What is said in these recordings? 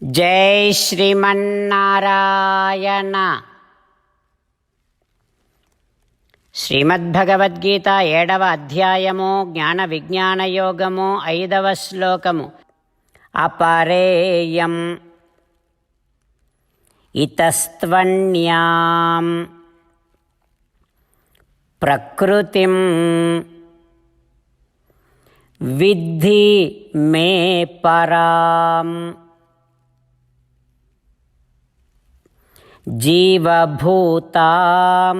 జై శ్రీమన్నారాయణ. శ్రీమద్భగవద్గీత 7వ అధ్యాయము జ్ఞాన విజ్ఞాన యోగము 5వ శ్లోకము. అపరేయం ఇతస్త్వన్యాం ప్రకృతిం విద్ధి మే పరాం జీవభూతాం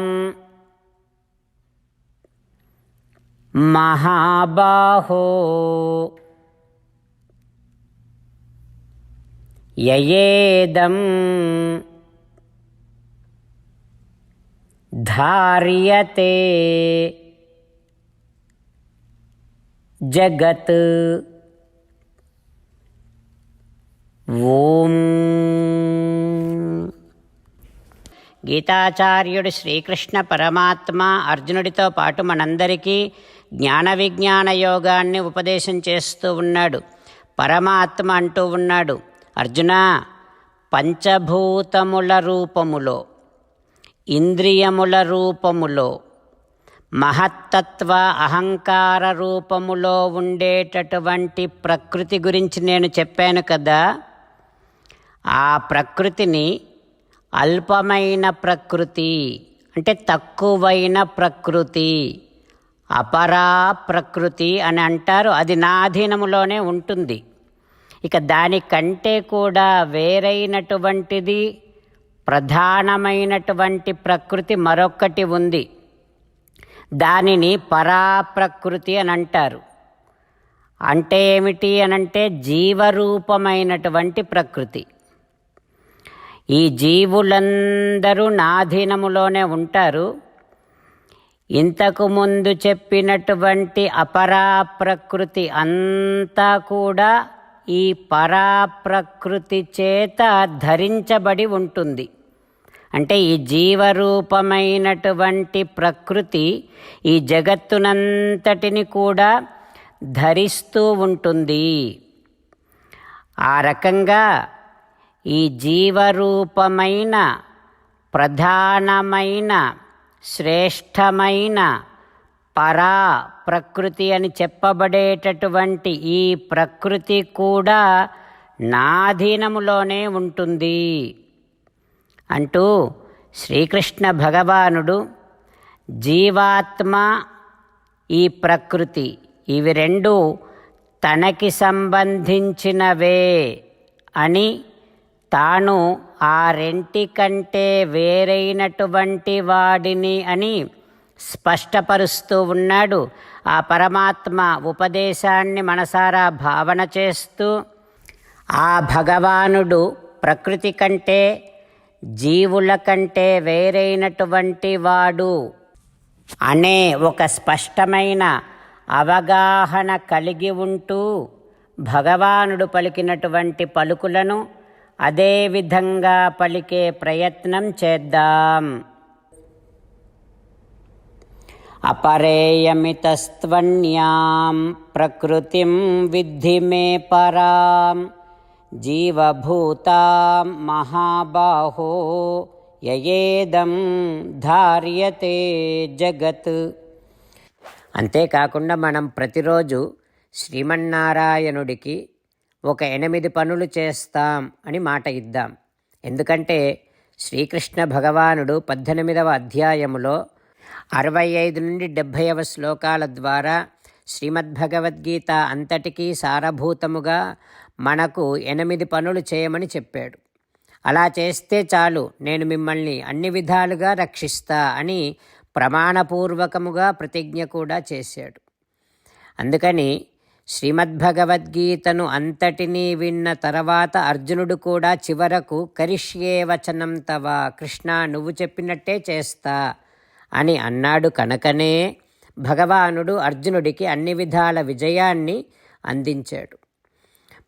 మహాబాహో యయేదం ధార్యతే జగత్. ఓం. గీతాచార్యుడు శ్రీకృష్ణ పరమాత్మ అర్జునుడితో పాటు మనందరికీ జ్ఞాన విజ్ఞాన యోగాన్ని ఉపదేశం చేస్తూ ఉన్నాడు. పరమాత్మ అంటూ ఉన్నాడు, అర్జున, పంచభూతముల రూపములో, ఇంద్రియముల రూపములో, మహత్తత్వ అహంకార రూపములో ఉండేటటువంటి ప్రకృతి గురించి నేను చెప్పాను కదా. ఆ ప్రకృతిని అల్పమైన ప్రకృతి అంటే తక్కువైన ప్రకృతి, అపరా ప్రకృతి అని అంటారు. అది నా అధీనములోనే ఉంటుంది. ఇక దానికంటే కూడా వేరైనటువంటిది, ప్రధానమైనటువంటి ప్రకృతి మరొక్కటి ఉంది. దానిని పరాప్రకృతి అని అంటారు. అంటే ఏమిటి అనంటే జీవరూపమైనటువంటి ప్రకృతి. ఈ జీవులందరూ నాధీనములోనే ఉంటారు. ఇంతకు ముందు చెప్పినటువంటి అపరాప్రకృతి అంతా కూడా ఈ పరాప్రకృతి చేత ధరించబడి ఉంటుంది. అంటే ఈ జీవరూపమైనటువంటి ప్రకృతి ఈ జగత్తునంతటిని కూడా ధరిస్తూ ఉంటుంది. ఆ రకంగా ఈ జీవరూపమైన ప్రధానమైన శ్రేష్టమైన పరా ప్రకృతి అని చెప్పబడేటటువంటి ఈ ప్రకృతి కూడా నాధీనములోనే ఉంటుంది అంటూ శ్రీకృష్ణ భగవానుడు జీవాత్మ, ఈ ప్రకృతి, ఇవి రెండు తనకి సంబంధించినవే అని తాను ఆ రెంటికంటే వేరైనటువంటి వాడిని అని స్పష్టపరుస్తూ ఉన్నాడు. ఆ పరమాత్మ ఉపదేశాన్ని మనసారా భావన చేస్తూ ఆ భగవానుడు ప్రకృతి కంటే జీవుల కంటే వేరైనటువంటి వాడు అనే ఒక స్పష్టమైన అవగాహన కలిగి ఉంటూ భగవానుడు పలికినటువంటి పలుకులను అదే విధంగా పలికే ప్రయత్నం చేద్దాం. అపరేయమితస్త్వన్యాం ప్రకృతిం విద్ధి మే పరాం జీవభూతాం మహాబాహో యయేదం ధార్యతే జగత్. అంతేకాకుండా మనం ప్రతిరోజు శ్రీమన్నారాయణుడికి ఒక 8 పనులు చేస్తాం అని మాట ఇద్దాం. ఎందుకంటే శ్రీకృష్ణ భగవానుడు 18వ అధ్యాయములో 65 నుండి 70వ శ్లోకాల ద్వారా శ్రీమద్భగవద్గీత అంతటికీ సారభూతముగా మనకు 8 పనులు చేయమని చెప్పాడు. అలా చేస్తే చాలు, నేను మిమ్మల్ని అన్ని విధాలుగా రక్షిస్తా అని ప్రమాణపూర్వకముగా ప్రతిజ్ఞ కూడా చేశాడు. అందుకని శ్రీమద్భగవద్గీతను అంతటినీ విన్న తర్వాత అర్జునుడు కూడా చివరకు కరిష్యే వచనం తవ, కృష్ణ నువ్వు చెప్పినట్టే చేస్తా అని అన్నాడు. కనుకనే భగవానుడు అర్జునుడికి అన్ని విధాల విజయాన్ని అందించాడు.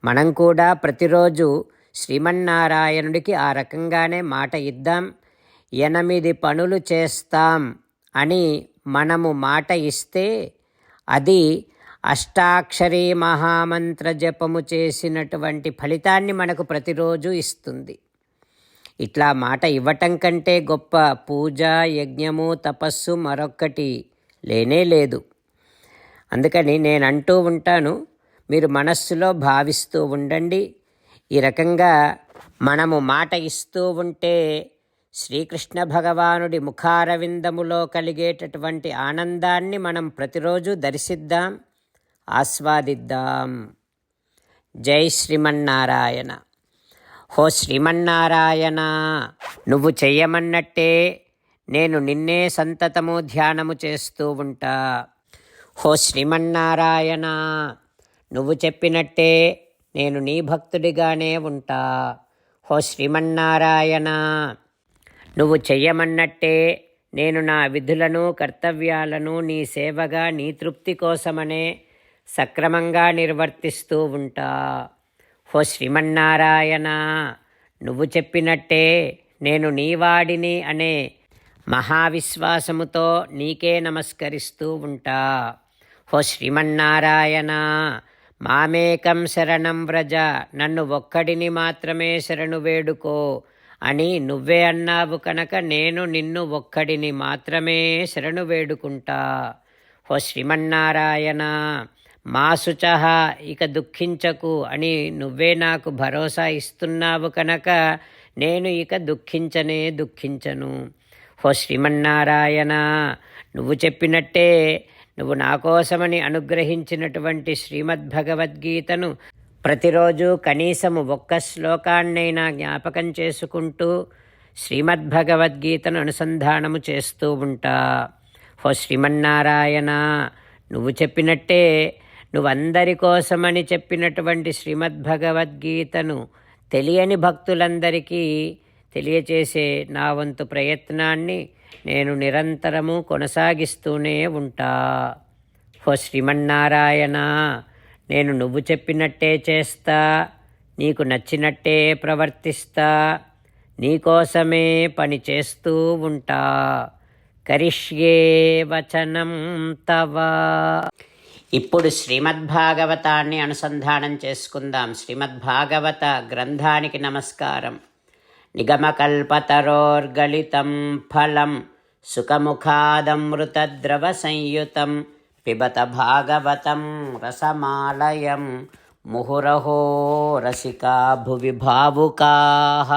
మనం కూడా ప్రతిరోజు శ్రీమన్నారాయణుడికి ఆ రకంగానే మాట ఇద్దాం. 8 పనులు చేస్తాం అని మనము మాట ఇస్తే అది అష్టాక్షరీ మహామంత్ర జపము చేసినటువంటి ఫలితాన్ని మనకు ప్రతిరోజు ఇస్తుంది. ఇట్లా మాట ఇవ్వటం కంటే గొప్ప పూజ, యజ్ఞము, తపస్సు మరొక్కటి లేనే లేదు. అందుకని నేను అంటూ ఉంటాను, మీరు మనస్సులో భావిస్తూ ఉండండి. ఈ రకంగా మనము మాట ఇస్తూ ఉంటే శ్రీకృష్ణ భగవానుడి ముఖారవిందములో కలిగేటటువంటి ఆనందాన్ని మనం ప్రతిరోజు దర్శిద్దాం, ఆస్వాదిద్దాం. జై శ్రీమన్నారాయణ. హో శ్రీమన్నారాయణ, నువ్వు చెయ్యమన్నట్టే నేను నిన్నే సంతతము ధ్యానము చేస్తూ ఉంటా. హో శ్రీమన్నారాయణ, నువ్వు చెప్పినట్టే నేను నీ భక్తుడిగానే ఉంటా. హో శ్రీమన్నారాయణ, నువ్వు చెయ్యమన్నట్టే నేను నా విధులను, కర్తవ్యాలను నీ సేవగా, నీ తృప్తి కోసమనే సక్రమంగా నిర్వర్తిస్తూ ఉంటా. హో శ్రీమన్నారాయణ, నువ్వు చెప్పినట్టే నేను నీవాడిని అనే మహావిశ్వాసముతో నీకే నమస్కరిస్తూ ఉంటా. హో శ్రీమన్నారాయణ, మామేకం శరణం వ్రజ, నన్ను ఒక్కడిని మాత్రమే శరణు వేడుకో అని నువ్వే అన్నావు కనుక నేను నిన్ను ఒక్కడిని మాత్రమే శరణు వేడుకుంటా. హో శ్రీమన్నారాయణ, మా శుచః, ఇక దుఃఖించకు అని నువ్వే నాకు భరోసా ఇస్తున్నావు కనుక నేను ఇక దుఃఖించను. హో శ్రీమన్నారాయణ, నువ్వు చెప్పినట్టే నువ్వు నా కోసమని అనుగ్రహించినటువంటి శ్రీమద్భగవద్గీతను ప్రతిరోజు కనీసము ఒక్క శ్లోకాన్నైనా జ్ఞాపకం చేసుకుంటూ శ్రీమద్భగవద్గీతను అనుసంధానము చేస్తూ ఉంటా. హో శ్రీమన్నారాయణ, నువ్వు చెప్పినట్టే నువ్వు అందరి కోసమని చెప్పినటువంటి శ్రీమద్భగవద్గీతను తెలియని భక్తులందరికీ తెలియచేసే నా వంతు ప్రయత్నాన్ని నేను నిరంతరము కొనసాగిస్తూనే ఉంటా. హో శ్రీమన్నారాయణ, నేను నువ్వు చెప్పినట్టే చేస్తా, నీకు నచ్చినట్టే ప్రవర్తిస్తా, నీకోసమే పని చేస్తూ ఉంటా. కరిష్యే వచనం తవ. ఇప్పుడు శ్రీమద్భాగవతాన్ని అనుసంధానం చేసుకుందాం. శ్రీమద్భాగవత గ్రంథానికి నమస్కారం. నిగమకల్పతరోర్గళితం ఫలం సుఖముఖాదమృతద్రవ సంయుతం పిబత భాగవతం రసమాలయం ముహురహో రసికా భువి భావుకాః.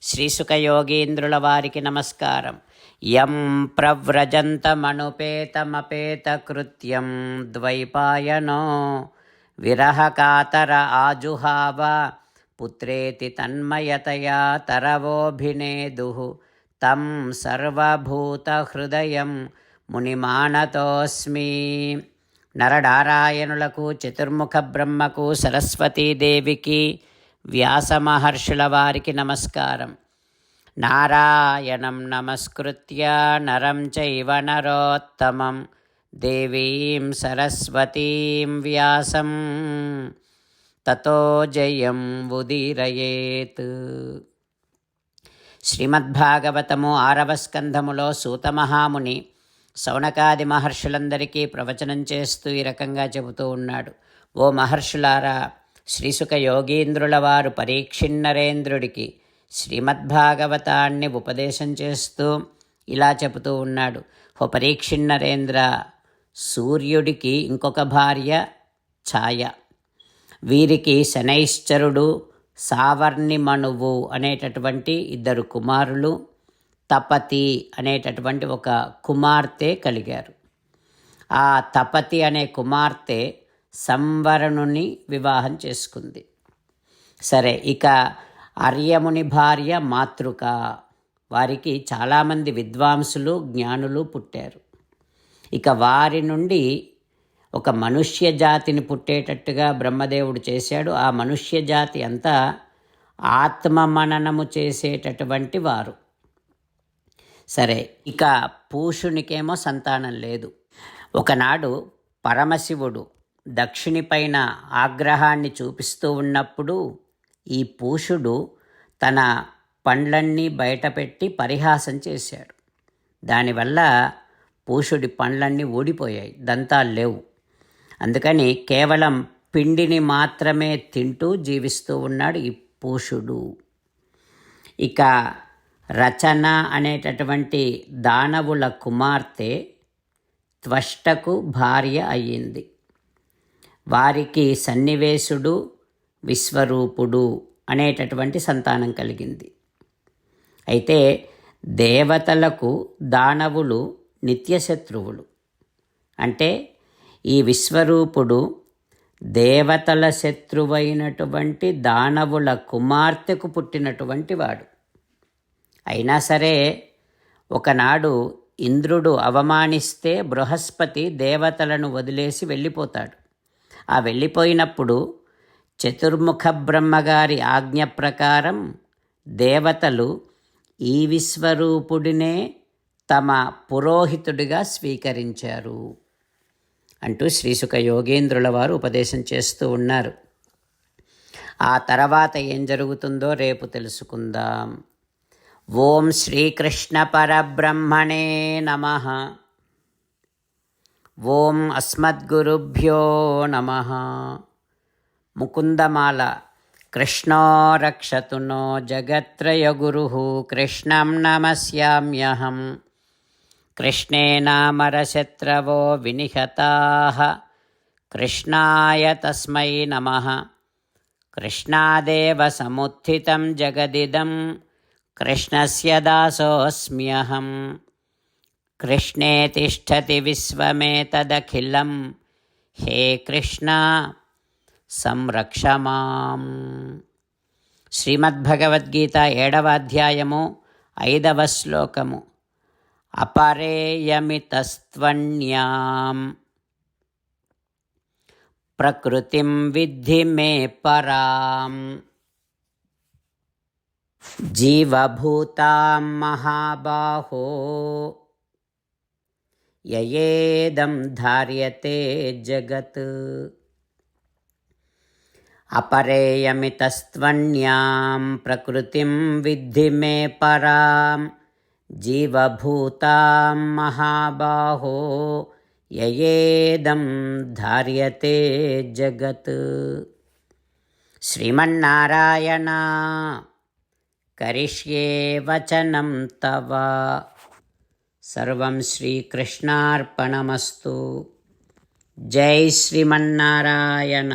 శ్రీసుఖయోగీంద్రుల వారికి నమస్కారం. యం ప్రవ్రజంతమనుపేతమపేతకృత్యం ద్వైపాయనో విరహకాతర ఆజుహావ పుత్రేతి తన్మయతయా తరవోభినేదుః తం సర్వభూతహృదయం మునిమానతోస్మి. నరనారాయణులకు, చతుర్ముఖ బ్రహ్మకు, సరస్వతీదేవికి, వ్యాస మహర్షుల వారికి నమస్కారం. నారాయణం నమస్కృత్య నరం చైవ నరోత్తమం దేవీం సరస్వతీం వ్యాసం తతో జయం ఉదీరయేత్. శ్రీమద్భాగవతము 6వ స్కంధములో సూతమహాముని శౌనకాది మహర్షులందరికీ ప్రవచనం చేస్తూ ఈ రకంగా చెబుతూ ఉన్నాడు. ఓ మహర్షులారా, శ్రీసుఖ యోగీంద్రుల వారు పరీక్షిన్నరేంద్రుడికి శ్రీమద్భాగవతాన్ని ఉపదేశం చేస్తూ ఇలా చెబుతూ ఉన్నాడు. ఓ పరీక్షిన్నరేంద్ర, సూర్యుడికి ఇంకొక భార్య ఛాయ, వీరికి శనైశ్చరుడు, సావర్ణిమణువు అనేటటువంటి 2 కుమారులు, తపతి అనేటటువంటి ఒక కుమార్తె కలిగారు. ఆ తపతి అనే కుమార్తె సంవరణుని వివాహం చేసుకుంది. సరే, ఇక అర్యముని భార్య మాతృక, వారికి చాలామంది విద్వాంసులు, జ్ఞానులు పుట్టారు. ఇక వారి నుండి ఒక మనుష్య జాతిని పుట్టేటట్టుగా బ్రహ్మదేవుడు చేశాడు. ఆ మనుష్య జాతి అంతా ఆత్మమననము చేసేటటువంటి వారు. సరే, ఇక పూషునికేమో సంతానం లేదు. ఒకనాడు పరమశివుడు దక్షిణిపైన ఆగ్రహాన్ని చూపిస్తూ ఉన్నప్పుడు ఈ పూషుడు తన పండ్లన్నీ బయటపెట్టి పరిహాసం చేశాడు. దానివల్ల పూషుడి పండ్లన్నీ ఊడిపోయాయి, దంతాలు లేవు. అందుకని కేవలం పిండిని మాత్రమే తింటూ జీవిస్తూ ఉన్నాడు ఈ పూషుడు. ఇక రచన అనేటటువంటి దానవుల కుమార్తె త్వష్టకు భార్య అయ్యింది. వారికి సన్నివేశుడు, విశ్వరూపుడు అనేటటువంటి సంతానం కలిగింది. అయితే దేవతలకు దానవులు నిత్యశత్రువులు. అంటే ఈ విశ్వరూపుడు దేవతల శత్రువైనటువంటి దానవుల కుమార్తెకు పుట్టినటువంటి వాడు. అయినా సరే ఒకనాడు ఇంద్రుడు అవమానిస్తే బృహస్పతి దేవతలను వదిలేసి వెళ్ళిపోతాడు. ఆ వెళ్ళిపోయినప్పుడు చతుర్ముఖ బ్రహ్మగారి ఆజ్ఞ ప్రకారం దేవతలు ఈ విశ్వరూపుడినే తమ పురోహితుడిగా స్వీకరించారు అంటూ శ్రీశుక యోగేంద్రుల వారు ఉపదేశం చేస్తూ ఉన్నారు. ఆ తర్వాత ఏం జరుగుతుందో రేపు తెలుసుకుందాం. ఓం శ్రీకృష్ణ పరబ్రహ్మణే నమః. ఓం అస్మద్గురుభ్యో నమః. ముకుందమాల. కృష్ణో రక్షతు నో జగత్రయగురుః కృష్ణం నమస్యామ్యహం. కృష్ణే నామరశత్రవో వినిహతాః కృష్ణాయ తస్మై నమః. కృష్ణాదేవ సముత్థితం జగదిదం కృష్ణస్య దాసోऽస్మ్యహం. కృష్ణే తిష్టతి విశ్వమేతదఖిలం హే కృష్ణ సంరక్ష మాం. శ్రీమద్భగవద్గీత 7వ అధ్యాయము 5వ శ్లోకము. అపరేయమితస్త్వన్యాం ప్రకృతిం విద్ధి మే పరాం. జీవభూతాం మహాబాహో యయేదం ధార్యతే జగత్. అపరేయమితస్త్వన్యాం ప్రకృతిం విద్ధి మే పరాం. జీవభూతాం మహాబాహో యయేదం ధార్యతే జగత్. శ్రీమన్నారాయణ కరిష్యే వచనం తవ. సర్వం శ్రీకృష్ణార్పణమస్తు. జై శ్రీమన్నారాయణ.